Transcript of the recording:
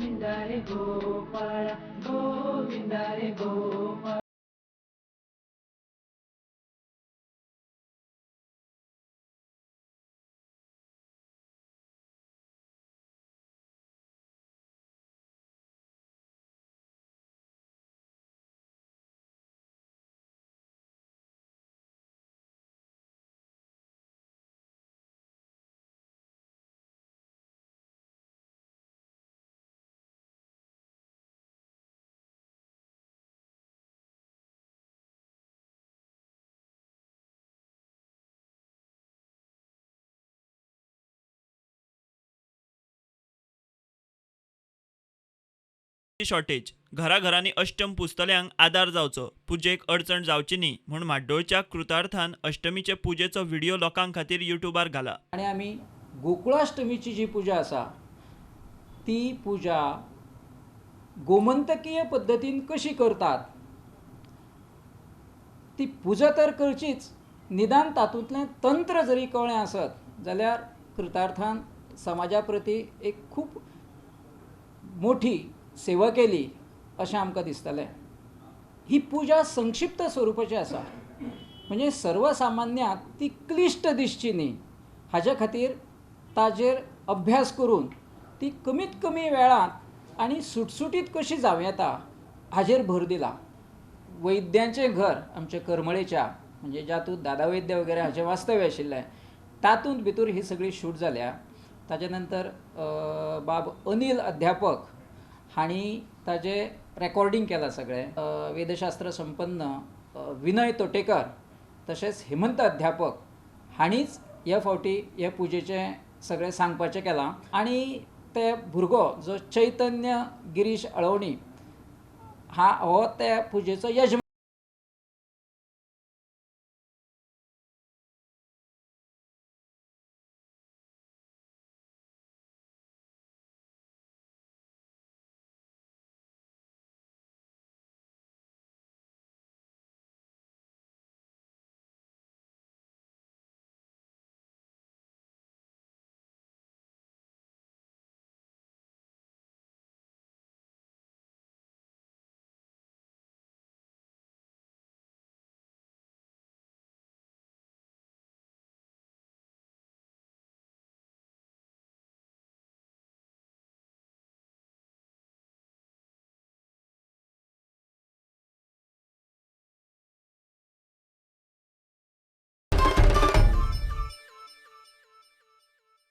गोविंदा रे गोपाळ गोविंदा रे Gopal. Shortage घराघरांनी अष्टम पुजतल्यांक आदार जावचो, पुजेक अडचण जावची न्ही म्हूण म्हाड्डोळच्या कृतार्थान अष्टमीचे पुजेचो व्हिडिओ लोकां खातीर युट्यूबार घाला. आणि आम्ही गोकुळाष्टमीची जी पूजा आसा ती पूजा गोमंतकीय पद्धतीन कशी करतात ती पूजा तर करचीच, निदान तातूंतलें तंत्र जरी कळ्ळें आसत जाल्यार कृतार्थान समाजा प्रती एक खूब मोठी सेवा केली अशें आमकां दिसतलें. ही पूजा संक्षिप्त स्वरुपाची आसा, म्हणजे सर्वसामान्याक ती क्लिश्ट दिसची न्ही हाज्या खातीर ताजेर अभ्यास करून ती कमीत कमी वेळांत आनी सुटसुटीत कशी जावं येता हाजेर भर दिला. वैद्यांचें घर आमचे करमळेच्या, म्हणजे जातूंत दादा वैद्य वगैरे हाचें वास्तव्य आशिल्लें, तातूंत भितर ही सगळी शूट जाल्या. ताजे नंतर बाब अनिल अध्यापक हांणी ताजें रेकॉर्डिंग केलां सगळें. वेदशास्त्र संपन्न विनय तोटेकर तशेंच हेमंत अध्यापक हांणीच ह्या फावटी हे पुजेचें सगळें सांगपाचें केलां. आनी ते भुरगो जो चैतन्य गिरीश अळवणी हो त्या पुजेचो यजमान